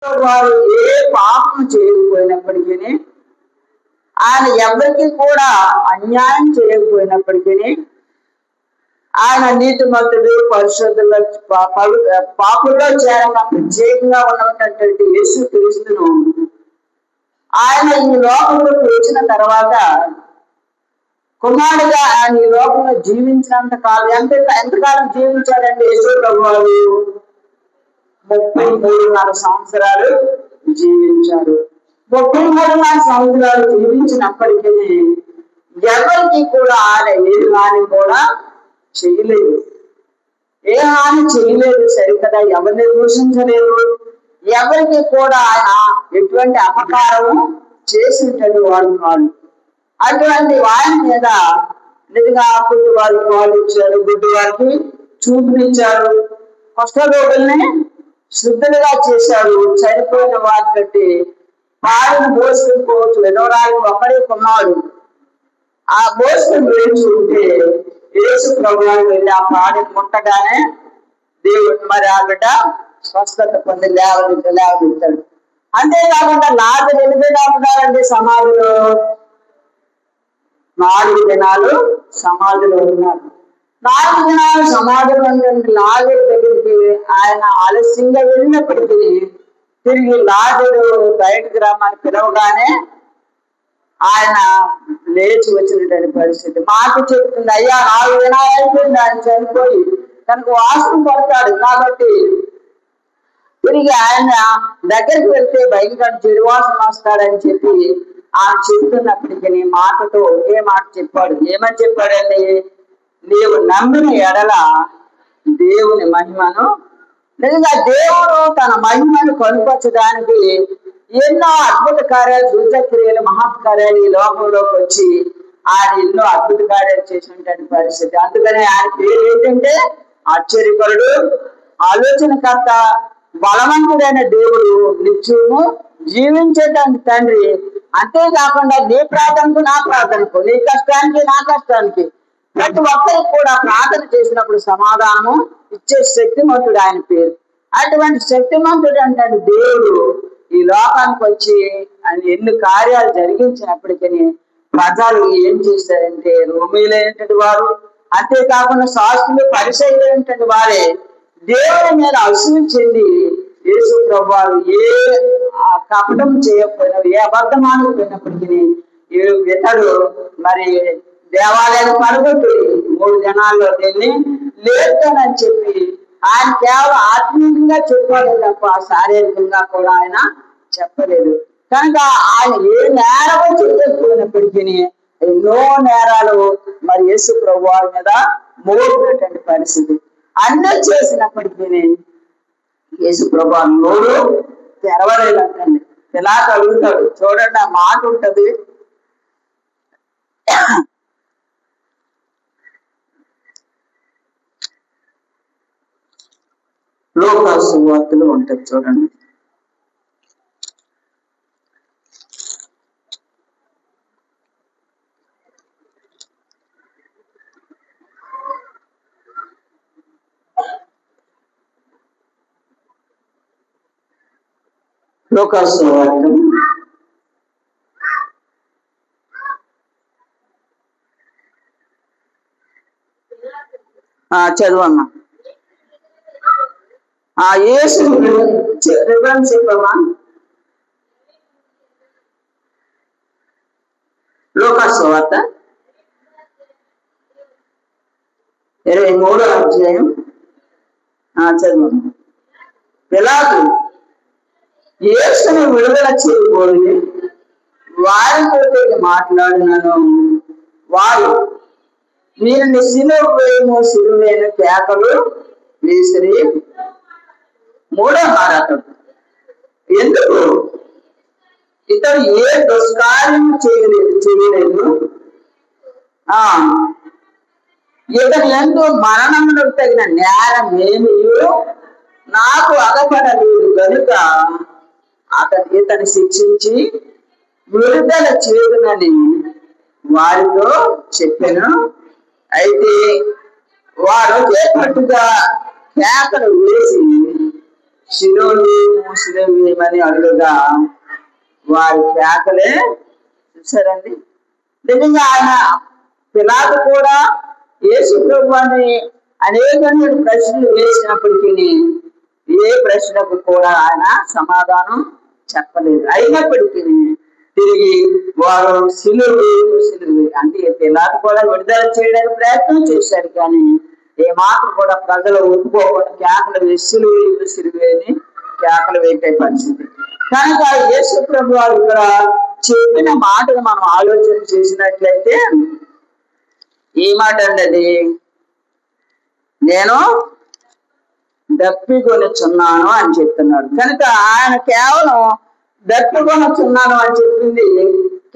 వారు ఏ పాపం చేయకపోయినప్పటికీ, ఆయన ఎవరికి కూడా అన్యాయం చేయకపోయినప్పటికీ, ఆయన నీతిమంతుడు, పరిశుద్ధుల పాపుల్లో చేరక ప్రత్యేకంగా ఉన్నటువంటి యేసు క్రీస్తును ఆయన ఈ లోకంలోకి వచ్చిన తర్వాత కుమారుడుగా ఆయన ఈ లోకంలో జీవించినంత కాలం ఎంతకాలం జీవించాడండి యేసు ప్రభువారు? 33.5 సంవత్సరాలు జీవించారు. 33.5 సంవత్సరాలు జీవించినప్పటికీ ఎవరికి కూడా ఆయన ఏ హాని కూడా చేయలేదు. ఏ హాని చేయలేదు సరికదా, ఎవరిని దూషించలేదు, ఎవరికి కూడా ఆయన ఎటువంటి అపకారం చేసింటాడు వాడు కాదు. అటువంటి వారి మీద నిజంగా పుట్టి వారికి వాళ్ళు ఇచ్చారు, గుడ్డి వారికి చూపునిచ్చారు, కుష్ఠరోగుల్ని శుద్ధులుగా చేశారు, చనిపోయిన వారి బట్టి వారిని మోసుకుపోవచ్చు. విధవరాలకు ఒక్కడే కొన్నాడు, ఆ మోసుకుని వేయించుకుంటే యేసు ప్రభువుని వెళ్ళి ఆ పాడిని ముట్టగానే దేవుడు మరి ఆ బిడ్డ స్వస్థత పొంది లేవదీస్తాడు. అంతేకాకుండా లాజరు ఎనిమిదిగా ఉన్నారండి సమాధిలో, 4 దినాలు సమాధిలో ఉన్నారు. 4 దినాలు సమాధిలో ఉన్నటువంటి లాజరు దగ్గరికి ఆయన ఆలస్యంగా వెళ్ళినప్పటికీ తిరిగి లాజరు బయటకు రమ్మని పిలవగానే ఆయన లేచి వచ్చినటువంటి పరిస్థితి. మాట చెప్తుంది, అయ్యా 4 దినాలు అయిపోయింది ఆయన చనిపోయి, తనకు వాసన పడతాడు కాబట్టి తిరిగి ఆయన దగ్గరికి వెళ్తే భయంకర చెడువాసన వస్తాడని చెప్పి ఆయన చెప్తున్నప్పటికీ మాటతో ఒకే మాట చెప్పాడు. ఏమని చెప్పాడండి? నీవు నమ్మిన ఎడల దేవుని మహిమను, నిజంగా దేవుడు తన మహిమను కనుపరచడానికి ఎన్నో అద్భుత కార్యాలు, సూచక్రియలు, మహత్కార్యాలు ఈ లోకంలోకి వచ్చి ఆయన ఎన్నో అద్భుత కార్యాలు చేసినటువంటి పరిస్థితి. అందుకనే ఆయన పేరు ఏంటంటే ఆశ్చర్యకరుడు, ఆలోచనకర్త, బలవంతుడైన దేవుడు, నిత్యము జీవించేటువంటి తండ్రి. అంతేకాకుండా నీ ప్రార్థనకు నా ప్రార్థనకు, నీ కష్టానికి నా కష్టానికి ప్రతి ఒక్కరికి కూడా ప్రార్థన చేసినప్పుడు సమాధానము ఇచ్చే శక్తిమంతుడు ఆయన పేరు. అటువంటి శక్తిమంతుడు అంటే దేవుడు ఈ లోకానికి వచ్చి ఆయన ఎన్ని కార్యాలు జరిగించినప్పటికీ ప్రజలు ఏం చేశారంటే రోమీలైనటువంటి వారు, అంతేకాకుండా శాస్త్రులు, పరిసయ్యులైనటువంటి వారే దేవుని మీద అసూయ చెంది యేసు ప్రభువారు ఏ కపటం చేయకపోయినా, ఏ అబద్ధం ఆడకపోయినప్పటికీ ఇతడు మరి దేవాలయాన్ని పడగొట్టి 3 దినాల్లో దీన్ని లేస్తానని చెప్పి ఆయన కేవలం ఆత్మీయంగా చెప్పాడు తప్ప శారీరకంగా కూడా ఆయన చెప్పలేదు. కనుక ఆయన ఏ నేరమో చెప్పకపోయినప్పటికీ ఎన్నో నేరాలు మరి యేసు ప్రభువారి మీద మోపినటువంటి పరిస్థితి. అన్నీ చేసినప్పటికీ యేసు ప్రభువారు నోరు తెరవలేదంటండి. ఇలా కలుగుతాడు చూడండి, ఆ మాట ఉంటది. లోకాసు సువార్తలో ఉంటది చూడండి. లోకాసు సువార్త చదువమ్మా. యేసు రిఫరెన్స్ చెప్పమ్మా. లోకాసు సువార్త 23వ అధ్యాయం చదువమ్మా. పిలాతు యేసును విడుదల చేయబోయి వారితో మాట్లాడినను వారు వీరిని సిలువ వేయము, సిలువేను కేకలు వేసిరి. 3వ మాట, ఎందుకు ఇతడు ఏ దుష్కార్యం చేయలేదు, ఇతని ఎందు మరణములకు తగిన నేరమేమీ నాకు అగపడలేదు కనుక ఇతని శిక్షించి విడుదల చేయునని వారితో చెప్పాను. అయితే వారు చేపట్టుగా కేకలు వేసి సిలువేయమని అడుగుగా వారి కేకలే చూసారండి. నిజంగా ఆయన పిలాతు కూడా యేసు ప్రభువుని అనేకమైన ప్రశ్నలు వేసినప్పటికీ ఏ ప్రశ్నకు కూడా ఆయన సమాధానం చెప్పలేదు. అయినప్పటికీ తిరిగి వారు సిలువే అంటే పిలాతు కూడా విడుదల చేయడానికి ప్రయత్నం చేశారు, కానీ ఏమాత్రం కూడా ప్రజలు ఒప్పుకోకుండా కేకలు వేసి సిలువే అని కేకలు వేసే పరిస్థితి. కనుక యేసు ప్రభు వారు ఇక్కడ చెప్పిన మాటను మనం ఆలోచన చేసినట్లయితే ఈ మాట అన్నది, నేను దప్పికొనుచున్నాను అని చెప్తున్నాడు. కనుక ఆయన కేవలం దప్పికొనుచున్నాను అని చెప్పింది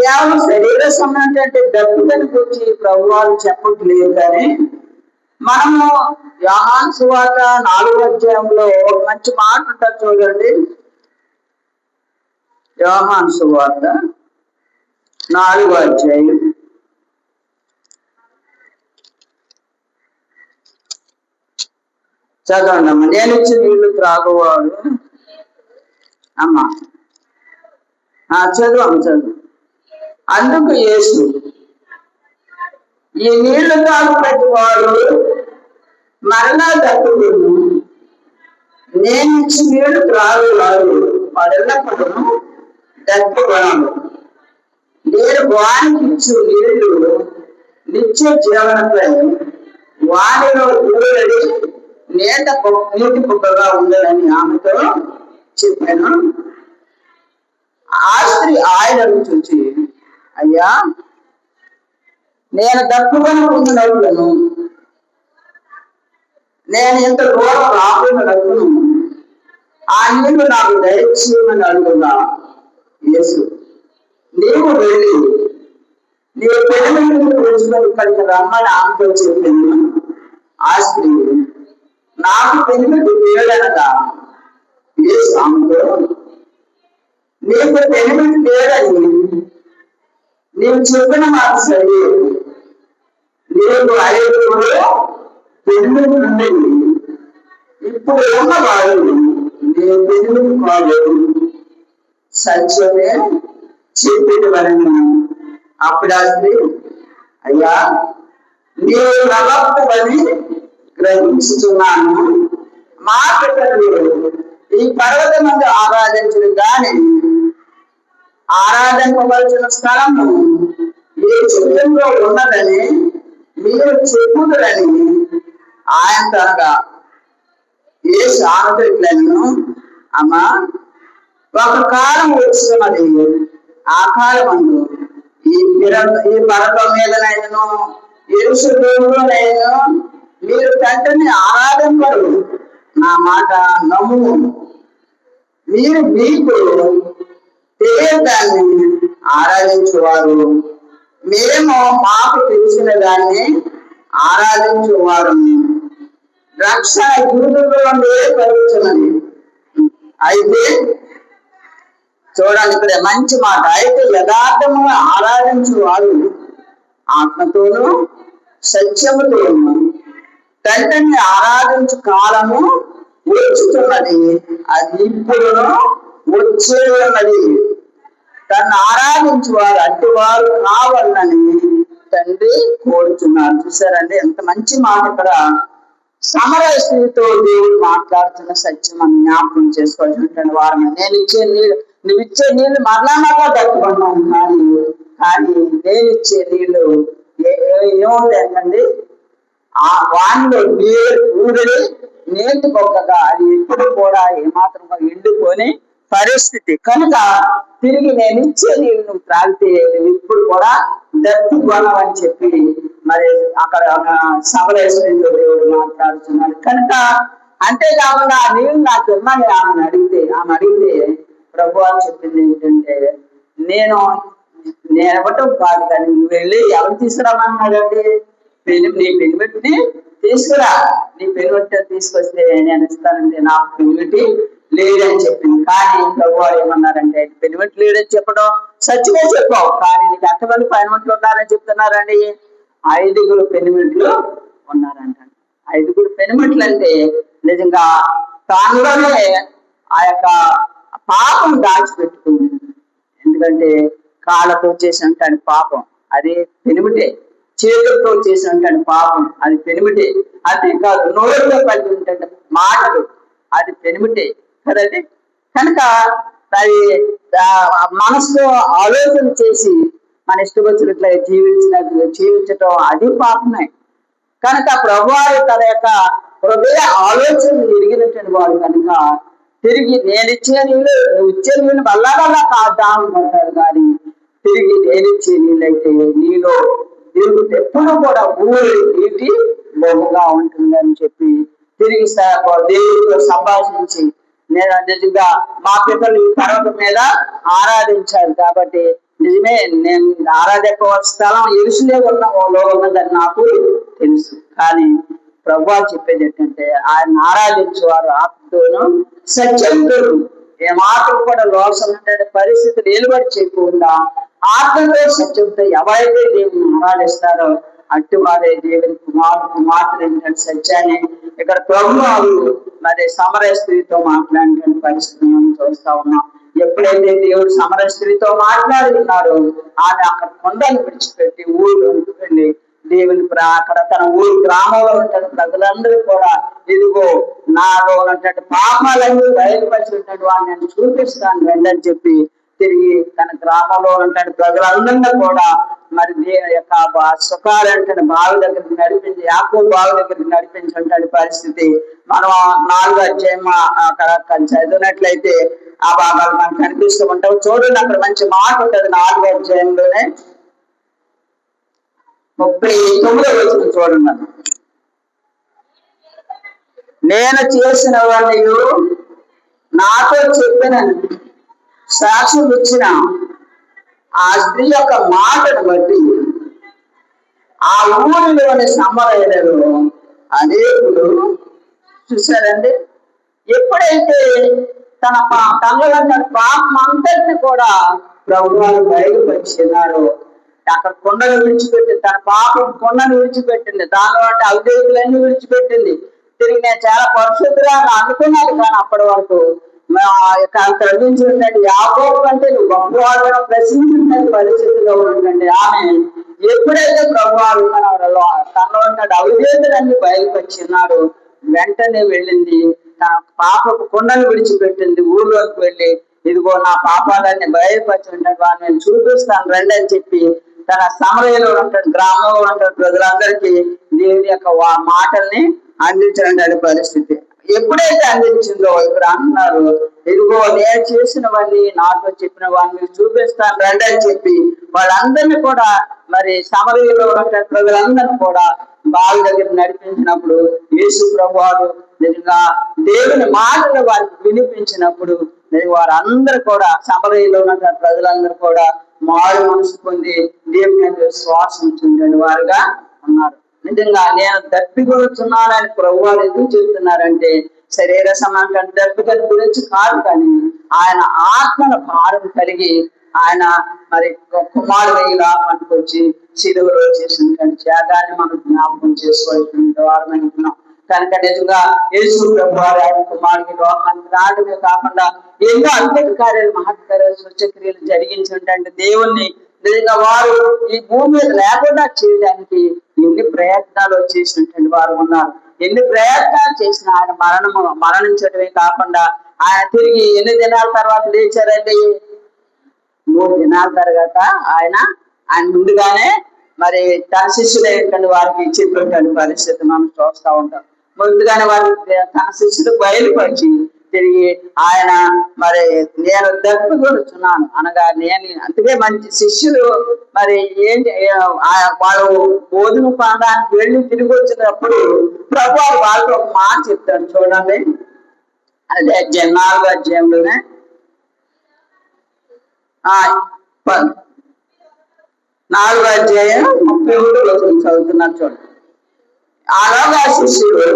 కేవలం శరీర సంబంధం దప్పికని గురించి ప్రభు వారు చెప్పట్లేదు. కానీ మనము యోహాను సువార్త 4వ అధ్యాయంలో ఒక మంచి మాట ఉంటుంది చూడండి. యోహాను సువార్త 4వ అధ్యాయం చదవండి అమ్మ. నేను ఇచ్చిన నీళ్లు త్రాగువాడు అమ్మా చదువు. అందుకు యేసు, ఈ నీళ్లు తాగుపెట్టువాడు మరలా దప్పుడును, నేను ఇచ్చిన నీళ్లు త్రాగువాడు మరలప్పుడు దప్పుకొనడు. నేను వానికి ఇచ్చు నీళ్లు నిత్య జీవనపై వానిలో ఊరడి నీటి పుక్కగా ఉండాలని ఆమెతో చెప్పాను. ఆ స్త్రీ ఆయనను చూచి, అయ్యా, నేను దప్పుకొనుకున్నట్లను నేను ఇంత దూరం రాకున్నట్లను ఆ నీళ్లు నాకు దయచేయమని అడుగుదా. యేసు, నీవు వెళ్ళి నీ పెళ్ళిళ్ళు తెచ్చుకొని ఇక్కడికి రమ్మని ఆమెతో చెప్పింది. ఆ స్త్రీ, నాకు పెళ్ళిళ్ళు లేడనగా యేసు ఆమెతో, నీకు పెళ్ళిళ్ళు లేడని నీవు చెప్పిన మాట సరి. నీకు 5 పెళ్ళిళ్ళు ఉండేవి, ఇప్పుడు ఉన్నవాడు నీ పెళ్ళిళ్ళు కాలేదు, సత్యమే చెప్పేవారని. అప్పుడు ఆ స్త్రీ, అయ్యా, నీవు ప్రవక్తవని గ్రహించుతున్నాను. మా పిల్లలు ఈ పర్వతం మంది ఆరాధించరు, కానీ ఆరాధింపవలసిన స్థలము ఈ చిత్రంలో ఉన్నదని మీరు చెప్పుదురని ఆయన తనగా ఏ సానుభూతులను, అమ్మా, ఒక కాలం వచ్చినది, ఆ కాలమందు ఈ పర్వతం మీదనైనను యెరూషలేములోనైనా మీరు తండ్రిని ఆరాధింపరు. నా మాట నమ్ము. మీరు మీకు తెలియదాన్ని ఆరాధించేవారు, మేము మాకు తెలిసిన దాన్ని ఆరాధించేవారు. రక్షణ గురువులోనే కలుగుతున్నది. అయితే చూడండి, ఇక్కడ మంచి మాట. అయితే యథార్థముగా ఆరాధించేవారు ఆత్మతోనూ సత్యముతోనూ తండ్రిని ఆరాధించు కాలము వచ్చుతున్నది, అది ఇప్పుడు వచ్చే ఉన్నది. తను ఆరాధించు వారు అట్టివారు కావాలని తండ్రి కోరుచున్నారు. చూసారండి ఎంత మంచి మాట. ఇక్కడ సమరయ స్త్రీతో దేవుడు మాట్లాడుతున్న సత్యం అని జ్ఞాపకం చేసుకోవాల్సిన వారిని. నువ్వు ఇచ్చే నీళ్లు మరలా దక్కుకున్నాను, కానీ నేను ఇచ్చే నీళ్లు ఏమవుతాయండి, ఆ వానిలో ఊరిడి నీటి పొక్కగా అది ఎప్పుడు కూడా ఏమాత్రంగా ఎండుకొని పరిస్థితి. కనుక తిరిగి నేను ఇచ్చే నీళ్ళు నువ్వు త్రాగితే నువ్వు ఇప్పుడు కూడా దప్పుకొనవని చెప్పి మరి అక్కడ సమరేశ్వరితో దేవుడు మాట్లాడుతున్నాడు. కనుక అంతేకాకుండా ఆ నీళ్ళు నాకు ఇమ్మని ఆమె అడిగితే ప్రభు అని చెప్పింది ఏంటంటే, నేను ఇవ్వటం కాదు, కానీ నువ్వు వెళ్ళి ఎవరు తీసుకురామన్నాడండి, నీ పెనిమిటిని తీసుకురా, నీ పెనిమిటి తీసుకొస్తే నేను ఇస్తానంటే నాకు పెనిమిటి లేడని చెప్పింది. కానీ ప్రభు ఏమన్నారంటే, పెనిమిటి లేడని చెప్పడం సత్యమే చెప్పావు, కానీ నీకు ఎంతమంది పెనిమిట్లు ఉన్నారని చెప్తున్నారండి? 5 పెనిమిట్లు ఉన్నారంట. 5 పెనిమిట్లు అంటే నిజంగా తానులోనే ఆ యొక్క పాపం దాచిపెట్టుకుంది. ఎందుకంటే కాళ్ళతో చేసినట్టు పాపం అది పెనిమిటే, చేతులతో చేసినట్టు పాపం అది పెనిమిటే, అంతేకాదు నోరుతో పలికినట్టు మాటలు అది పెనిమిటే కదండి. కనుక అది మనసులో ఆలోచన చేసి మన ఇష్టం వచ్చినట్లే జీవించటం అది పాపమే. కనుక ప్రభువారు తన యొక్క హృదయ ఆలోచనలు ఎరిగినటువంటి వాడు కనుక తిరిగి నేనిచ్చే నీళ్ళు నువ్వు ఇచ్చే నీళ్ళు వల్ల కాదామంటారు, కానీ తిరిగి నేనిచ్చే నీళ్ళైతే నీలో తిరుగుతే ఎప్పుడు కూడా ఊరి నీటి బహుగా ఉంటుందని చెప్పి తిరిగి దేవుడితో సంభాషించి నేను నిజంగా మా పిల్లలు ఈ పర్వతం మీద ఆరాధించారు కాబట్టి నిజమే, నేను ఆరాధించవలసిన స్థలం యెరూషలేము ఉన్నదని నాకు తెలుసు. కానీ ప్రభువా చెప్పేది ఏంటంటే ఆయన ఆరాధించేవారు ఆత్మతోనూ సత్యంతో ఏ మాటలు కూడా లోసం పరిస్థితులు నిలబడి చేయకుండా ఆత్మతో సత్యంతో ఎవరైతే దేవుని ఆరాధిస్తారో అట్టి వారే దేవుని కుమార్తెలు ఏంటంటే సత్యాన్ని ఇక్కడ ప్రభువారు మరి సమరయ స్త్రీతో మాట్లాడిన పరిస్థితి మనం చూస్తా ఉన్నాం. ఎప్పుడైతే దేవుడు సమరయ స్త్రీతో మాట్లాడి ఉన్నాడో ఆమె అక్కడ కొండను విడిచిపెట్టి ఊళ్ళోకి వెళ్ళి దేవుని అక్కడ తన ఊరు గ్రామంలో ఉన్న ప్రజలందరూ కూడా ఇదిగో నాలో ఉన్నటువంటి పాపాలన్నీ బయలుపరిచినటువంటి వాడిని నేను చూపిస్తాను వెళ్ళని చెప్పి తిరిగి తన గ్రామంలో ఉన్నటువంటి ప్రజలందరినీ కూడా మరి యొక్క సుఖాలంటే బావి దగ్గరికి నడిపించి యాకోబు బావి దగ్గరికి నడిపించినటువంటి పరిస్థితి మనం 4వ అధ్యాయం అక్కడ చదివినట్లయితే ఆ భాగాలు మనకు కనిపిస్తూ ఉంటాం. చూడండి, అక్కడ మంచి మాట ఉంటుంది 4వ అధ్యాయంలోనే 39వ వచనం చూడండి. నేను చేసినవన్నీ నాతో చెప్పిన సాక్ష్యం ఇచ్చిన ఆ స్త్రీ యొక్క మాటను బట్టి ఆ ఊరిలోని సమరయులు అనేకులు చూశారండి. ఎప్పుడైతే తనలో పాపం అంతటిని కూడా ప్రభువారు బయలుపరిచినారో అక్కడ కొండను విడిచిపెట్టింది, తన పాపం కొండను విడిచిపెట్టింది, దానిలో అంటే అవిధేయులన్నీ విడిచిపెట్టింది. తిరిగి నేను చాలా పరిశుద్ధురాలు అనుకున్నాను, కానీ అప్పటి వరకు తగ్గించినట్టు యాకోబు కంటే నువ్వు గొప్పవాడు ప్రశ్నించిన పరిస్థితిలో ఉన్నటువంటి ఆమె ఎప్పుడైతే ప్రభువారు తనలో ఉన్న అవిధేయులన్నీ బయలుపరిచినాడు వెంటనే వెళ్ళింది, తన పాపపు కొండను విడిచిపెట్టింది, ఊళ్ళోకి వెళ్ళి ఇదిగో నా పాపాలన్నీ బయలుపరిచినట్టు వాడిని నేను చూపిస్తాను రండి అని చెప్పి తన సమరయలో ఉన్నటువంటి గ్రామంలో ఉన్నటువంటి ప్రజలందరికీ దేవుని యొక్క మాటల్ని అందించడం పరిస్థితి. ఎప్పుడైతే అందించిందో ఇక్కడ అంటున్నారు ఇదిగో నేను చేసినవన్నీ నాతో చెప్పిన వాడిని చూపిస్తాను రండి అని చెప్పి వాళ్ళందరినీ కూడా మరి సమరయలో ఉన్నటువంటి ప్రజలందరినీ కూడా బావి దగ్గర నడిపించినప్పుడు యేసు ప్రభువారు నిజంగా దేవుని మాటలు వారికి వినిపించినప్పుడు వారందరూ కూడా సమరయలో ఉన్న ప్రజలందరూ కూడా మారు మనసు పొంది దేవుని మీద విశ్వాసం ఉంచుకునే వారుగా ఉన్నారు. నిజంగా నేను దప్పికొడుతున్నానని ప్రభువారు ఎందుకు చెప్తున్నారంటే శరీర సమాన దప్పికల గురించి కాదు, కానీ ఆయన ఆత్మల భారం కలిగి ఆయన మరి కుమారుడిగా మనకు వచ్చి శిలువలో చేసిన త్యాగాన్ని మనం జ్ఞాపకం చేసుకోవాల్సిన వారం అనుకున్నాం. కనుక నిజంగా యేసు ప్రభువారు ఆయన కుమారుడి లోకానికి రావడమే కాకుండా ఎన్నో అద్భుత కార్యాలు మహత్కార్యాలు సూచక్రియలు జరిగించినటువంటి దేవుణ్ణి నిజంగా వారు ఈ భూమి మీద లేకుండా చేయడానికి ఎన్ని ప్రయత్నాలు చేసినటువంటి వారు ఉన్నారు. ఎన్ని ప్రయత్నాలు చేసిన ఆయన మరణించడమే కాకుండా ఆయన తిరిగి ఎన్ని దినాల తర్వాత లేచారండి? 3 దినాల తర్వాత ఆయన ముందుగానే మరి తన శిష్యులు ఏంటంటే వారికి చెప్పినటువంటి పరిస్థితి మనం చూస్తూ ఉంటాం. ముందుగానే వారికి తన శిష్యులు బయలుపరిచి తిరిగి ఆయన మరి నేను దప్పికొడుతున్నాను అనగా నేను అందుకే మంచి శిష్యులు మరి ఏంటి వాళ్ళు భోజనం పొందడానికి వెళ్ళి తిరిగి వచ్చినప్పుడు ప్రభువారు వాళ్ళతో ఒక మాట చెప్తాడు చూడండి. అదే 4వ అధ్యాయంలోనే 4వ అధ్యాయం 31 చదువుతున్నారు చూడండి. అలాగా శిష్యుడు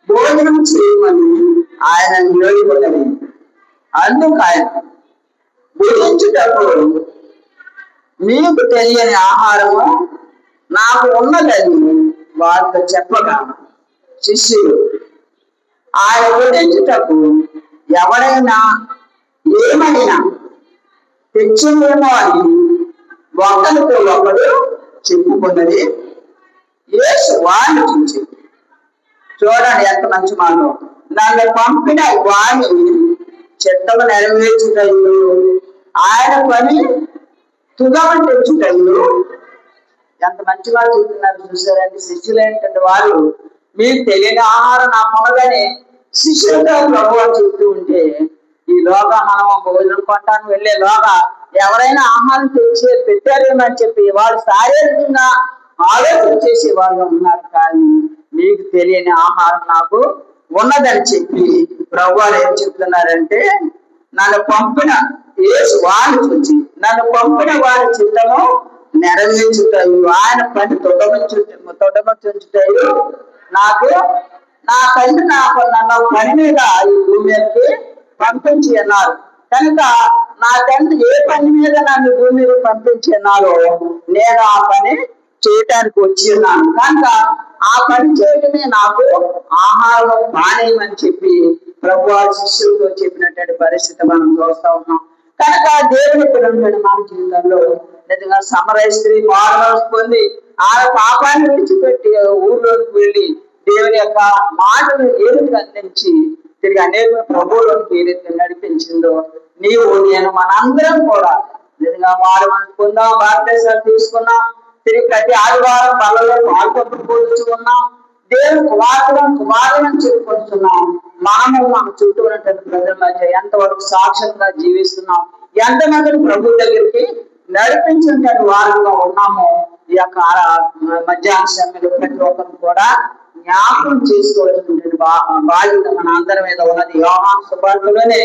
భోజనం చేయమని ఆయన వేడుకొన్నది. అందుకు ఆయన భుజించుటప్పుడు మీకు తెలియని ఆహారము నాకు ఉన్నదని వారితో చెప్పగా శిష్యుడు ఆయన వదిలించుటకు ఎవరైనా ఏమైనా తెచ్చిందేమో అని ఒకరితో ఒకడు చెప్పుకున్నది. యేసు వాడిని చూసి, చూడండి ఎంత మంచి మాట, నన్ను పంపిన వాణి చిత్తము నెరవేర్చుటయు ఆయన పని తుదము తెచ్చుటయు. ఎంత మంచి వాళ్ళు చెప్తున్నారు చూసారండి. శిష్యులు ఏంటంటే వాళ్ళు మీకు తెలియని ఆహారం నాకు ఉండదని శిష్యులతో ప్రభువు చెప్తూ ఉంటే, ఈ లోగా మనం భోజనం కొనడానికి వెళ్ళే లోగా ఎవరైనా ఆహారం తెచ్చి పెట్టారేమని చెప్పి వాళ్ళు శారీరకంగా ఆలోచన చేసే వాళ్ళు ఉన్నారు. కానీ మీకు తెలియని ఆహారం నాకు ఉన్నదని చెప్పి ప్రభువారు ఏం చెప్తున్నారంటే, నన్ను పంపిన యేసు వాడిని చూసి నన్ను పంపిన వారి చిత్తము నెరవేర్చుతాయి, ఆయన పని తొడమచుంచుతాయి. నాకు నా తండ్రి నన్ను పని మీద ఈ భూమి మీదకి పంపించి అన్నారు కనుక నా తండ్రి ఏ పని మీద నన్ను భూమి మీద పంపించి అన్నారో నేను ఆ పని చేయటానికి వచ్చి ఉన్నాను. కనుక ఆ పని చేయటమే నాకు ఆహారం మానేయమని చెప్పి ప్రభువారి శిష్యులతో చెప్పినటువంటి పరిస్థితి మనం చూస్తా ఉన్నాం. కనుక దేవుని పిల్లలు మన జీవితంలో నిజంగా సమరయ స్త్రీ మారుమనసు పొంది ఆ పాపాన్ని విడిచిపెట్టి ఊర్లోకి వెళ్ళి దేవుని యొక్క మాటను ఏ రీతిగా అందించి తిరిగి అనేక ప్రభువులోకి ఏ రీతిగా నడిపించిందో నీవు నేను మనందరం కూడా నిజంగా మారుమనసు పొందాం, బాప్తిసాలు తీసుకున్నాం, తిరిగి ప్రతి ఆదివారం బలలో పాల్పొందుతూ ఉన్నాం, దేవుని కుమారులను చెప్పుకుంటున్నాం. మనము మన చుట్టూ ఉన్నటువంటి ప్రజల మధ్య ఎంతవరకు సాక్ష్యంగా జీవిస్తున్నాం, ఎంతమందిని ప్రభు దగ్గరికి నడిపించినటువంటి వారుగా ఉన్నామో ఈ యొక్క మధ్యాహ్న సమయంలో ప్రతి ఒక్కరు కూడా జ్ఞాపకం చేసుకోవాల్సినటువంటి బాధ్యత మన అందరి మీద ఉన్నది. యోహాను సువార్తలోనే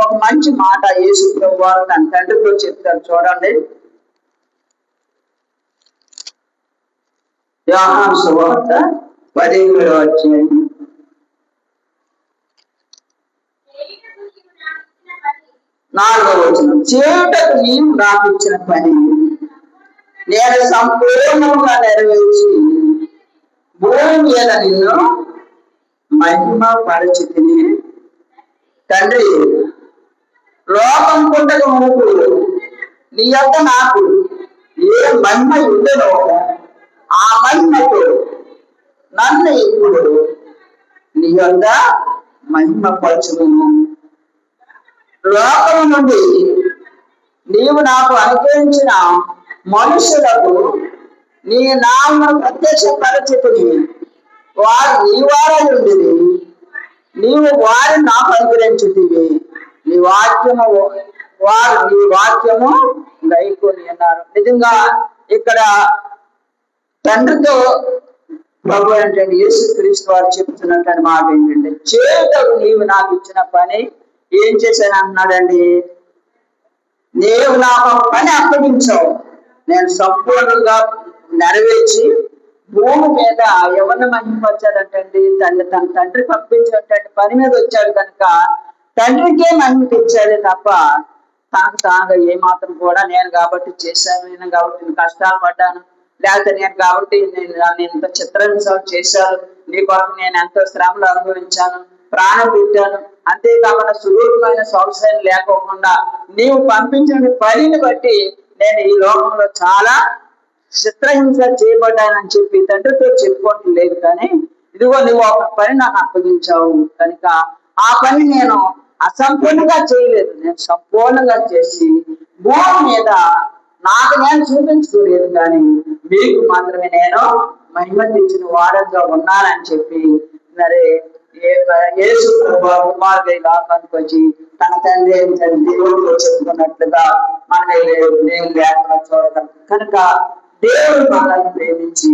ఒక మంచి మాట యేసు ప్రభు వారు తన తండ్రితో చెప్తారు. చూడండి, యోహాను సువార్త 17వ అధ్యాయం 4వ వచనం. చేయుటకు నీవు నాకు ఇచ్చిన పని నేను సంపూర్ణంగా నెరవేర్చి భూమి మీద నిన్ను మహిమ పరచితిని. తండ్రి, లోకం పుట్టక మునుపు నీ యొక్క నాకు ఏ మహిమ ఉండదో ఆ మహిమతో నన్ను ఇప్పుడు నీ యొక్క మహిమ పరచును. లోకము నుండి నీవు నాకు అనుగ్రహించిన మనుషులకు నీ నామమును ప్రత్యక్ష పరిచితిని. వారు నీ వారై ఉండిరి, నీవు వారిని నాకు అనుగ్రహించుతివి. నీ వాక్యము వారు నీ వాక్యము గైకొని అన్నారు. నిజంగా ఇక్కడ తండ్రితో ప్రభు ఏంటంటే యేసుక్రీస్తు వారు చెప్తున్నటువంటి మాట ఏంటంటే, చేయుటకు నీవు నాకు ఇచ్చిన పని ఏం చేశాను అంటున్నాడండి. నీవు నాకు పని అప్పగించావు, నేను సంపూర్ణంగా నెరవేర్చి భూమి మీద ఎవరిని మహిమపరిచాడంటండి. తన తండ్రి పంపించినటువంటి పని మీద వచ్చాడు కనుక తండ్రికే మహిమ తెచ్చాడే తప్ప తనకు తానుగా ఏమాత్రం కూడా నేను కాబట్టి చేశాను, నేను కాబట్టి నేను కష్టాలు పడ్డాను, లేకపోతే నేను కాబట్టి నేను ఇంత చిత్రహింసలు చేశాను, నీ కొరకు నేను ఎంతో శ్రమలు అనుభవించాను, ప్రాణం పెట్టాను, అంతేకాకుండా సుదూరమైన సౌకర్యం లేకోకుండా నీవు పంపించిన పనిని బట్టి నేను ఈ లోకంలో చాలా చిత్రహింస చేయబడ్డానని చెప్పి తండ్రితో చెప్పుకోవటం లేదు. కానీ ఇదిగో నువ్వు ఒక పని నాకు అప్పగించావు కనుక ఆ పని నేను అసంపూర్ణంగా చేయలేదు, నేను సంపూర్ణంగా చేసి భూమి మీద నాకు నేను చూపించుకోలేదు కానీ మీకు మాత్రమే నేను మహిమ తెచ్చిన వారంగా ఉన్నానని చెప్పి మరి యేసు ప్రభువు కుమారుడు లోకానికి వచ్చి తన తండ్రి దేవుడితో చెప్పుకున్నట్లుగా మన దేవుని లేకుండా చూడగలం. కనుక దేవుడు మనల్ని ప్రేమించి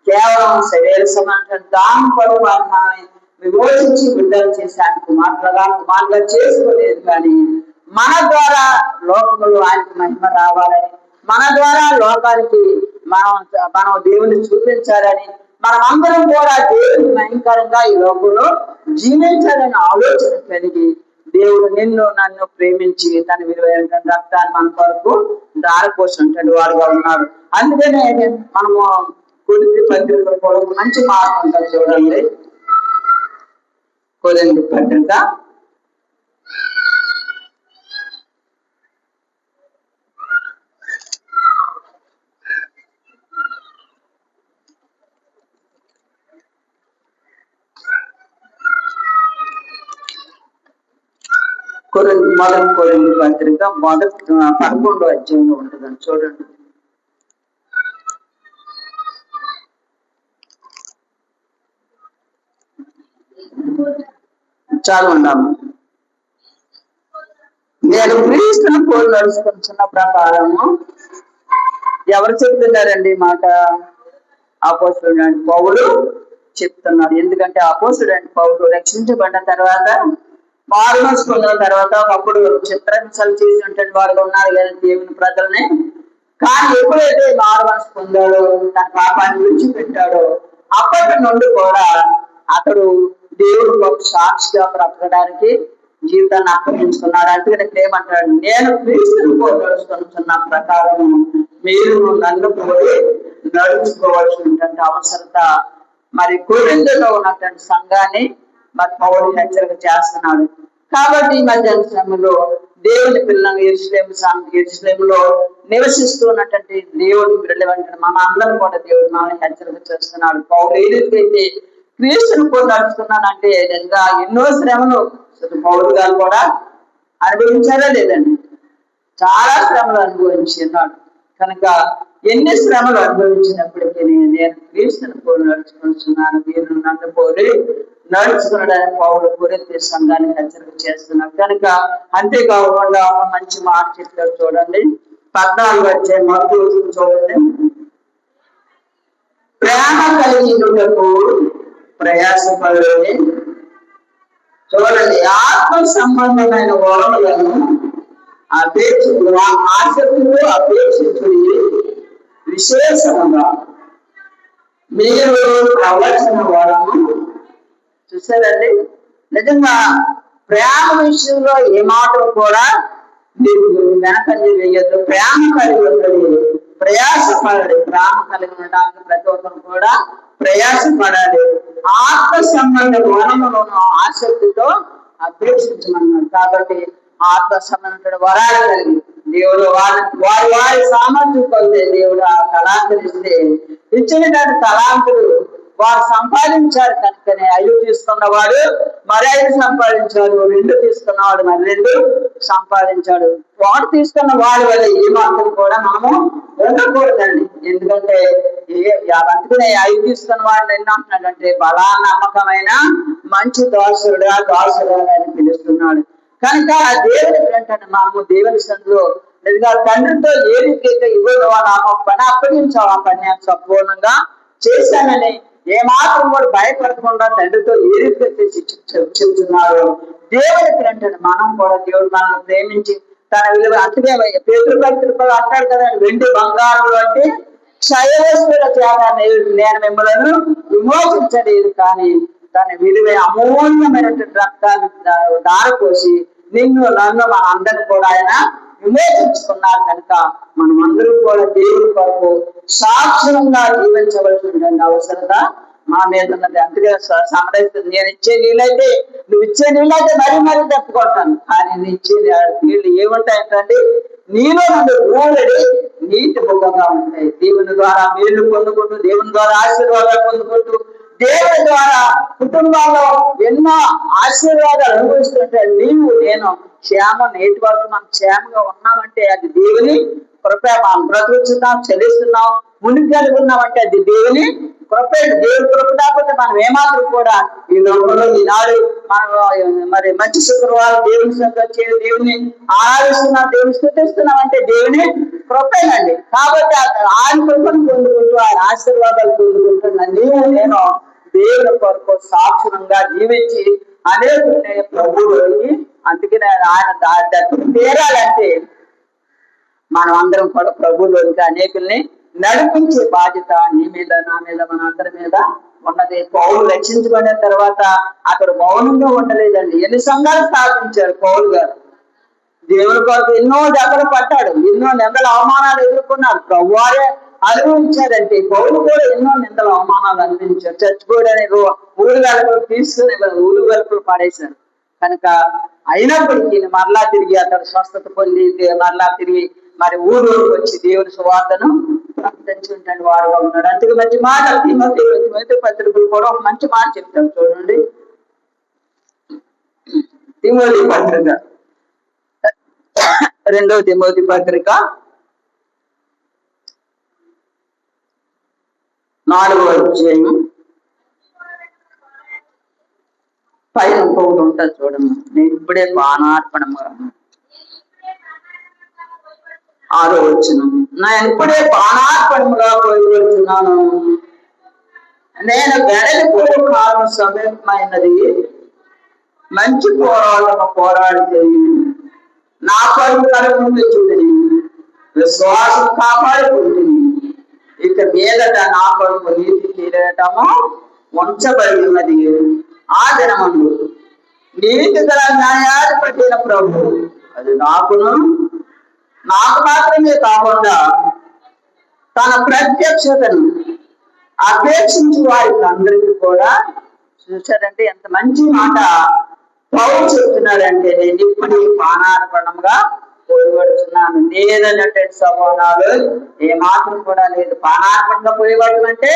కేవలం శరీర సమానం దాని కొరకు మనల్ని విమోచించి విడుదల చేశాను. కుమారుగా చేసుకోలేదు కానీ మన ద్వారా లోకములు ఆయనకు మహిమ రావాలని, మన ద్వారా లోకానికి మనం దేవుని చూపించాలని, మనం అందరం కూడా దేవుని భయంకరంగా ఈ లోకంలో జీవించాలని ఆలోచన కలిగి దేవుడు నిన్ను నన్ను ప్రేమించి తన విలువైన రక్తాన్ని మన కొరకు దారిపోసినటువంటి వాడుగా ఉన్నాడు. అందుకనే మనము కొద్ది పత్రికలు కూడా మంచి మాట ఉంటుంది చూడండి. కొరింథీ పత్రిక 11వ అధ్యాయంలో ఉంటుందని చూడండి. చదవండాము. నేను క్రీస్తుని పోలి నడుచుకుంటున్న ప్రకారము. ఎవరు చెప్తున్నారండి మాట? అపోస్తలుడైన పౌలు చెప్తున్నాడు. ఎందుకంటే అపోస్తలుడైన పౌలు రక్షించబడిన తర్వాత, మారు మనసు పొందిన తర్వాత ఒకప్పుడు చిత్రహింసలు చేసి ఉంటాడు వారు ఉన్నారు కదా దేవుని ప్రజల్ని. కానీ ఎప్పుడైతే మారు మనసు పొందాడో, తన పాపాన్ని విడిచిపెట్టాడో, అప్పటి నుండి కూడా అతడు దేవుడు గొప్ప సాక్షిగా బ్రతకడానికి జీవితాన్ని అప్పగించుకున్నాడు. అందుకని ఏమంటాడు? నేను క్రీస్తుని పోలి నడుచుకుంటున్న ప్రకారం మీరు నన్ను పోలి నడుచుకోవాల్సి ఉంటుంది అవసరత. మరి కొరింథీలో ఉన్నటువంటి సంఘాన్ని మరి పౌలు హెచ్చరిక చేస్తున్నాడు. కాబట్టి ఈ మధ్యాహ్నంలో దేవుని పిల్లలను యెరూషలేములో నివసిస్తున్నటువంటి దేవుని బిడ్డలు మన అందరం కూడా దేవుడు మనల్ని హెచ్చరిక చేస్తున్నాడు. పౌలు ఏ రీతికైతే క్రీస్తుని పోలి నడుచుకున్నానంటే నిజంగా ఎన్నో శ్రమలు పౌలు గారు కూడా అనుభవించారా లేదండి? చాలా శ్రమలు అనుభవించినాడు. కనుక ఎన్ని శ్రమలు అనుభవించినప్పటికీ నేను క్రీస్తుని పోలి నడుచుకుంటున్నాను, మీరు నన్ను పోలి నడుచుకునడానికి పౌలు కొరింథీ సంఘాన్ని హెచ్చరిక చేస్తున్నాడు. కనుక అంతేకాకుండా ఒక మంచి మాట చెప్తాడు చూడండి. 14వ అధ్యాయం మొదటి చూడండి. ప్రేమ కలిగినకు ప్రయాసపడని చూడండి, ఆత్మ సంబంధమైన వరములను ఆసక్తులు అపేక్షించి విశేషంగా మీరు ప్రవచన వరము. చూసారండి, నిజంగా ప్రేమ విషయంలో ఏమాత్రం కూడా మీరు వెనకంజి వేయద్దు. ప్రేమ కలిగి ఉండదు, ప్రయాసపడాలి. ప్రేమ కలిగి ఉండడానికి ప్రతి ఒక్కరు కూడా ప్రయాసపడాలి. ఆత్మ సంబంధ వరములను ఆసక్తితో అపేక్షించమన్నాడు. కాబట్టి ఆత్మ సంబంధ వరాలు కలిగి దేవుడు వారి సామర్థ్యం కొలితే దేవుడు ఆ తలాంతులు ఇస్తే ఇచ్చినటువంటి తలాంతులు వారు సంపాదించారు. కనుకనే 5 తీసుకున్నవాడు మరి 5 సంపాదించాడు, 2 తీసుకున్నవాడు మరి 2 సంపాదించాడు. వాడు తీసుకున్న వాడి వల్ల ఏ మాత్రం కూడా మనము ఉండకూడదండి. ఎందుకంటే అందుకనే 5 తీసుకున్న వాడిని ఎన్ని అంటున్నాడంటే బలా నమ్మకమైన మంచి దాసుడా అని పిలుస్తున్నాడు. కనుక దేవుడి ఏంటంటే మనము దేవుని సందులో నిజంగా తండ్రితో ఏ రీతిగా ఇవ్వదు నాకు పని అప్పగించావు, ఆ పని నేను సంపూర్ణంగా చేశానని ఏమాత్రం కూడా భయపడకుండా తండ్రితో ఏ రీతిగా చెప్తున్నారు. దేవుడికి ఏంటంటే మనం కూడా దేవుడు మనల్ని ప్రేమించి తన విలువ అందుకే పేతృపత్రికలు అంటాడు కదా, వెండి బంగారం అంటే క్షయవస్తువుల చేత నేను మిమ్మల్ని విమోచించలేదు, కానీ తన విలువ అమూల్యమైనటువంటి రక్తాన్ని దారపోసి నిన్ను నన్ను మన అందరిని కూడా ఆయన విమోచించుకున్నారు. కనుక మనం అందరూ కూడా దేవుడి కొరకు సాక్షిగా జీవించవలసి ఉంటుంది అవసరత మా మీద ఉన్నది. అందుకే సమరస్తుంది, నేను ఇచ్చే నీళ్ళైతే నువ్వు ఇచ్చే నీళ్ళైతే మరీ తప్పుకుంటాను, కానీ నేను ఇచ్చే నీళ్ళు ఏముంటాయంటే నీలో నుండి ఊరడి నీటి బుగ్గగా ఉంటాయి. దేవుని ద్వారా మేలు పొందుకుంటూ, దేవుని ద్వారా ఆశీర్వాదాలు పొందుకుంటూ, దేవుని ద్వారా కుటుంబాల్లో ఎన్నో ఆశీర్వాదాలు అనుభవిస్తుంటే నీవు నేను నేటి వరకు మనం క్షేమంగా ఉన్నామంటే అది దేవుని కృప. మనం బ్రతుకుతున్నాం, చెల్లిస్తున్నాం, మునిగి కలిగి ఉన్నామంటే అది దేవుని కృప. దేవుని కృప కాకపోతే మనం ఏమాత్రం కూడా ఈ లోకంలో ఈనాడు మనం మరి మంచి శుక్రవారం దేవుని వచ్చి దేవుని ఆరాధిస్తున్నాం, దేవుని స్థుతిస్తున్నాం అంటే దేవుని కృపేనండి. కాబట్టి ఆయన కృపను పొందుకుంటూ ఆయన ఆశీర్వాదాలు పొందుకుంటున్నా నీవు నేను దేవుని కొరకు సాక్షులంగా జీవించి అనేకుల్ని ప్రభువులోకి, అందుకనే ఆయన దగ్గర తీరాలంటే మనం అందరం కూడా ప్రభువులోనికి అనేకుల్ని నడిపించే బాధ్యత నీ మీద నా మీద మన అందరి మీద ఉన్నది. పౌలు రక్షించబడిన తర్వాత అక్కడ మౌనంగా ఉండలేదండి. ఎన్ని సంఘాలు స్థాపించారు పౌలు గారు. దేవుని కొరకు ఎన్నో దెబ్బలు పట్టాడు, ఎన్నో నిందల అవమానాలు ఎదుర్కొన్నాడు. ప్రభువారే అనుభవించారంటే పౌలు కూడా ఎన్నో నిందలు అవమానాలు అనుభవించారు. చచ్చిపోయాడని ఊరు వెలుపలు తీసుకుని ఊరు వెలుపలు పడేశారు. కనుక అయినప్పటికీ మరలా తిరిగి అతడు స్వస్థత పొంది మరలా తిరిగి మరి ఊళ్ళోకి వచ్చి దేవుని సువార్తను ప్రకటించుకుంటాడు వాడుగా ఉన్నాడు. అందుకే మంచి మాట తిమోతి పత్రికలు కూడా ఒక మంచి మాట చెప్తాడు చూడండి. తిమోతి పత్రిక 2వ తిమోతి పత్రిక 4వ అధ్యాయం పైన ఇంకొకటి ఉంటుంది చూడమ్మా. నేను ఇప్పుడే పానార్పణముగా 6వ వచనం, నేను ఇప్పుడే పానార్పణముగా పోయివచ్చున్నాను. నేను వెడలిపోయే కాలం సమీపమైనది. మంచి పోరాటము పోరాడితే నా పరుగు కలుగుతుంది చూడని విశ్వాసం కాపాడుకుంటుంది. ఇక మీదట నా కొరకు నీతి కిరీటము ఉంచబడి ఉన్నది. ఆ దినమందు నీతి గల న్యాయాధిపతి ప్రభు అది నాకు మాత్రమే కాకుండా తన ప్రత్యక్షతను అపేక్షించి వారికి అందరికీ కూడా. చూసారంటే ఎంత మంచి మాట పౌలు చెప్తున్నాడంటే, నేను ఇప్పుడు పానార్పణంగా పోయబడుతున్నాను. లేదన్నటువంటి సమానాలు ఏ మాత్రం కూడా లేదు. పానార్పణంగా పోయబడటం అంటే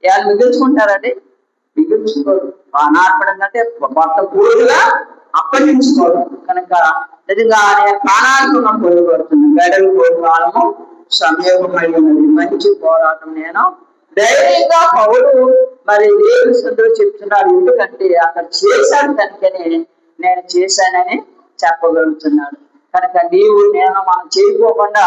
వాళ్ళు మిగుల్చుకుంటారండి, మిగుల్చుకోరు. పానార్పణం అంటే కొత్త పూర్తిగా అప్పగించుకోవడం. కనుక నిజంగా నేను పానార్పణం పోయబడుతున్నాను. గడలు పోరాటము సమీపమై ఉన్నది. మంచి పోరాటం నేను ధైర్యంగా పౌలు మరి దేవుని సన్నిధిలో చెప్తున్నాడు. ఎందుకంటే అక్కడ చేశాను కనుకనే నేను చేశానని చెప్పగలుగుతున్నాడు. కనుక నీవు నేను మనం చేయకోకుండా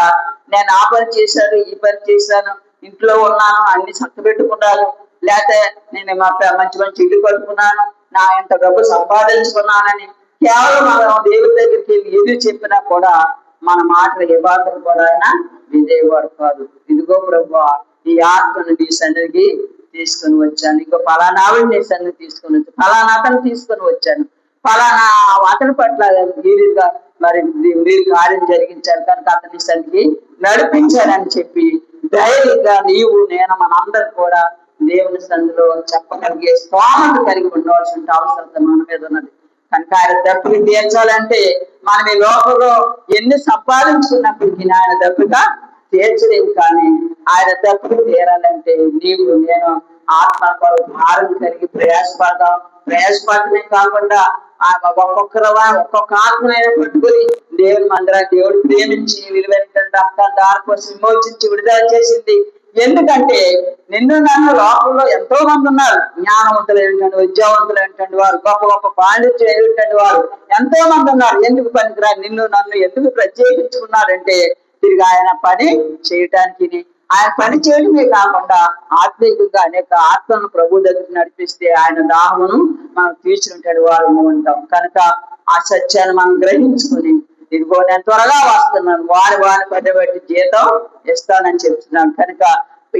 నేను ఆ పని చేశాను ఈ పని చేశాను, ఇంట్లో ఉన్నాను అన్ని చక్కబెట్టుకున్నాను, లేకపోతే నేను మంచి మంచి ఇల్లు కట్టుకున్నాను, నా ఇంత డబ్బు సంపాదించుకున్నానని కేవలం మనం దేవుడి దగ్గరికి ఏది చెప్పినా కూడా మన మాటలు ఏ బాధలు కూడా ఆయన విజయవాడు కాదు. ఇదిగో ప్రభువా ఈ ఆత్మను నీ సన్నిధికి తీసుకొని వచ్చాను, ఇంకో ఫలానావిని నీ సన్నిధి తీసుకొని వచ్చాను, ఫలానా అతను తీసుకొని వచ్చాను, ఫలానా అతని పట్ల వీరిగా మరి మీరు కార్యం జరిగించారు కనుక అతని సన్నిధికి నడిపించారని చెప్పి ధైర్యంగా నీవు నేను మనందరూ కూడా దేవుని సన్నిధిలో చెప్పగలిగే స్తోమత కలిగి ఉండవలసిన అవసరం మన మీద ఉన్నది. కనుక ఆయన దప్పుకి తీర్చాలంటే మనం ఈ లోకంలో ఎన్ని సంపాదించుకున్నప్పటికీ ఆయన దప్పుగా తీర్చలేము. కానీ ఆయన దప్పుకు తీరాలంటే నీవు నేను ఆత్మ కొరకు భారం కలిగి ప్రయాసపడమే కాకుండా ఒక్కొక్క ఆత్మనైనా పట్టుకుని దేవుని మందిరాన్ని దేవుడు ప్రేమించి విలువైన రక్తాన్ని దారి కోసం విమోచించి విడుదల చేసింది. ఎందుకంటే నిన్ను నన్ను లోకంలో ఎంతో మంది ఉన్నారు. జ్ఞానవంతులు ఏంటంటే, విద్యావంతులు ఏంటంటే, వారు గొప్ప గొప్ప పాండిత్యం ఏంటంటే వారు ఎంతో మంది ఉన్నారు. ఎందుకు పనికిరారు? నిన్ను నన్ను ఎందుకు ప్రత్యేకించుకున్నారంటే తిరిగి ఆయన పని చేయటానికి. ఆయన పని చేయడమే కాకుండా ఆత్మీయంగా అనేక ఆత్మను ప్రభు దగ్గర నడిపిస్తే ఆయన దాహమును మనం తీర్చుంటాడు వారు ఉంటాం. కనుక ఆ సత్యాన్ని మనం గ్రహించుకుని ఇదిగో నేను త్వరగా వస్తున్నాను, వారి పని బట్టి జీతం ఇస్తానని చెప్తున్నాను. కనుక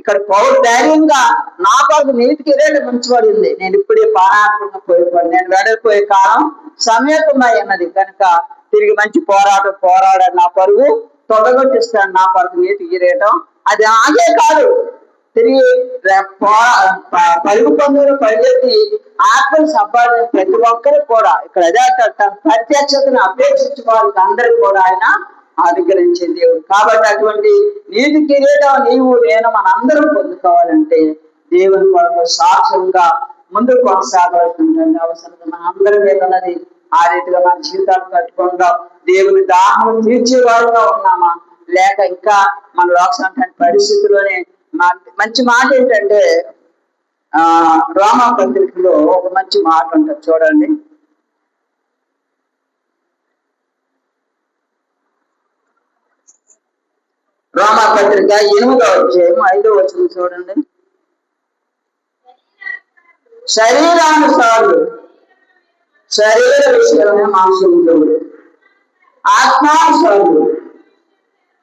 ఇక్కడ పౌరు ధైర్యంగా నా కొరకు నీతికి రేటు ఉంచబడింది. నేను ఇప్పుడే పానాత్మకంగా పోయిపోయాను, నేను వెడలిపోయే కాలం సమీపమై ఉన్నది. కనుక తిరిగి మంచి పోరాడాడు, నా పరుగు తొడగొట్టిస్తాను, నా కొరకు నీతి గిరేయటం. అది ఆగే కాదు, తిరిగి పరుగు పొందులు పరిగెత్తి ఆత్మను సంపాదించిన ప్రతి ఒక్కరికి కూడా ఇక్కడ అదే తన ప్రత్యక్షతను అపేక్షించే వారికి అందరికి కూడా ఆయన అనుగ్రహించే దేవుడు. కాబట్టి అటువంటి నీతి కిరీటం నీవు నేను మనందరం పొందుకోవాలంటే దేవుని కొరకు సాక్ష్యంగా ముందుకు కొనసాగాల్సిన అవసరం మన అందరి మీద ఉన్నది. ఆ రీతిగా మన జీవితాలు కట్టుకుందాం. దేవుని దాహం తీర్చే వారుగా ఉన్నామా, లేక ఇంకా మన లోకసంఖ్య పరిస్థితుల్లోనే. మంచి మాట ఏంటంటే రోమా పత్రికలో ఒక మంచి మాట ఉంటుంది చూడండి. రోమా పత్రిక 8వ అధ్యాయం 5వ వచనం చూడండి. శరీరానుసారులు శరీర విషయమైన మాంసములు, ఆత్మానుసారులు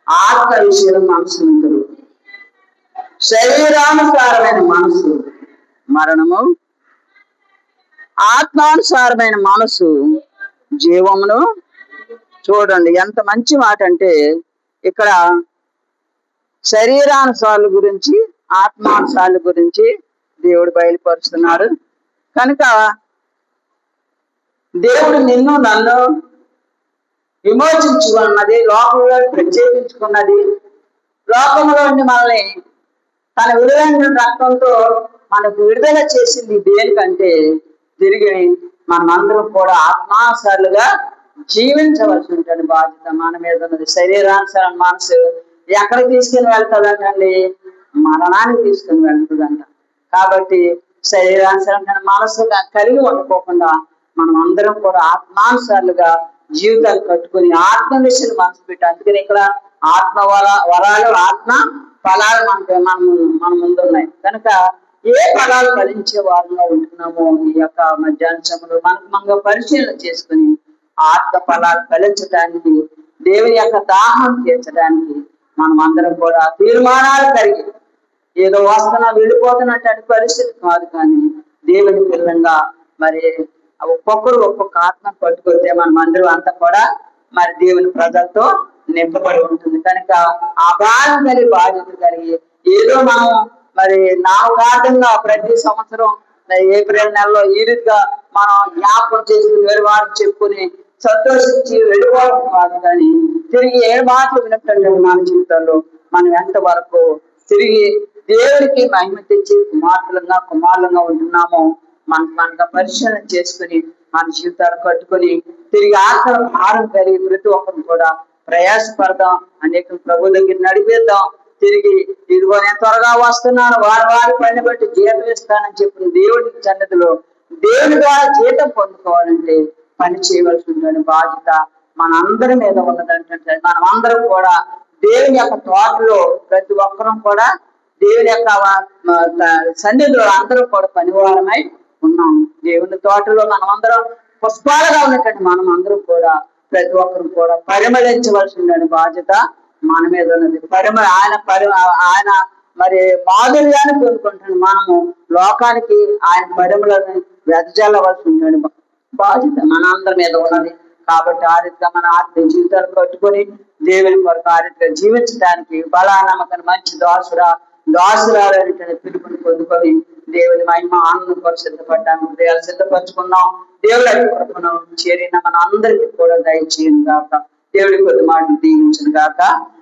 ఆత్మ విషయం మాంసములు. శరీరానుసారమైన మనసు మరణము, ఆత్మానుసారమైన మనసు జీవమును. చూడండి ఎంత మంచి మాట అంటే ఇక్కడ శరీరానుసారుల గురించి, ఆత్మానుసారుల గురించి దేవుడు బయలుపరుస్తున్నాడు. కనుక దేవుడు నిన్ను నన్ను విమోచించుకున్నది, లోకంలో ప్రత్యేకించుకున్నది, లోకంలో ఉండి మనల్ని తన విలువైన రక్తంతో మనకు విడుదల చేసింది దేనికంటే తిరిగి మనమందరం కూడా ఆత్మానుసారులుగా జీవించవలసి ఉంటుంది బాధ్యత మన మీద ఉన్నది. శరీరానుసారం మనసు ఎక్కడికి తీసుకుని వెళ్తుందంటండి? మరణానికి తీసుకుని వెళ్తుందంట. కాబట్టి శరీరానుసారం మనసు కలిగి ఉండకోకుండా మనం అందరం కూడా ఆత్మానుసారులుగా జీవితాలు కట్టుకుని ఆత్మ విషయాలు మనసు పెట్టి, అందుకని ఇక్కడ ఆత్మ వరాలు, ఆత్మ ఫలాలు మన ముందు ఉన్నాయి. కనుక ఏ ఫలాలు ఫలించే వారంగా ఉంటున్నామో ఈ యొక్క మధ్యాహ్నంలో మనకు పరిశీలన చేసుకుని ఆత్మ ఫలాలు ఫలించడానికి, దేవుని యొక్క దాహం తీర్చడానికి మనం అందరం కూడా తీర్మానాలు కలిగి ఏదో వస్తున్నా వెళ్ళిపోతున్నట్టు పరిస్థితి కాదు, కానీ దేవుని పిల్లంగా మరి ఒక్కొక్కరు ఒక్కొక్క ఆత్మ పట్టుకొస్తే మనం అందరూ అంతా కూడా మరి దేవుని ప్రజలతో నింపబడి ఉంటుంది. కనుక ఆ భారం కలిగి బాధ్యత కలిగి ఏదో మనం మరి నామకార్థంగా ప్రతి సంవత్సరం ఏప్రిల్ నెలలో ఈ రీతిగా మనం జ్ఞాపకం చేసి వేరు వారికి చెప్పుకుని సంతోషించి వెళ్ళిపోవడం కాదు, కానీ తిరిగి ఏడు మాటలు వినట్టండి మన జీవితంలో మనం ఎంత వరకు తిరిగి దేవుడికి మహిమ తెచ్చి కుమారులంగా ఉంటున్నామో మనకు పరిశీలన చేసుకుని మన జీవితాలు కట్టుకుని తిరిగి ఆకలి భారం కలిగి ప్రతి ఒక్కరు కూడా ప్రయాసపడదాం, అనేక ప్రభు దగ్గర నడిపేద్దాం. తిరిగి ఇదిగో నేను త్వరగా వస్తున్నాను, వారి పని బట్టి జీతం ఇస్తానని చెప్పిన దేవుడి సన్నిధిలో దేవుని ద్వారా జీతం పొందుకోవాలంటే పని చేయవలసి ఉంటుంది బాధ్యత మనందరి మీద ఉన్నదంటే మనం అందరం కూడా దేవుని యొక్క తోటలో ప్రతి ఒక్కరం కూడా దేవుని యొక్క సన్నిధిలో అందరం కూడా పనివారమై ఉన్నాం. దేవుని తోటలో మనం అందరం పుష్పాలుగా ఉన్నటువంటి మనం అందరం కూడా ప్రతి ఒక్కరు కూడా పరిమళించవలసి ఉందని బాధ్యత మన మీద ఉన్నది. ఆయన మరి మాధుర్యాన్ని పొందుకుంటున్నాడు, మనము లోకానికి ఆయన పరిమళని వెదజల్లవలసి ఉందని బాధ్యత మన అందరి మీద ఉన్నది. కాబట్టి ఆ రీతిగా మన ఆత్మీయ జీవితాలు కట్టుకొని దేవుని కొరకు ఆ రీతిగా జీవించడానికి బలానమ్మకని మంచి దాసురాలనేటువంటి పిలుపుని పొందుకొని దేవుని మహిమ ఆనందం కొరకు సిద్ధపడ్డాను. హృదయాలు సిద్ధపరచుకున్నాం. దేవుడి కొరకు చేరిన మన అందరికీ కూడా దయచేయను గాక. దేవుడి కొద్ది మాటలు దీవించను గాక.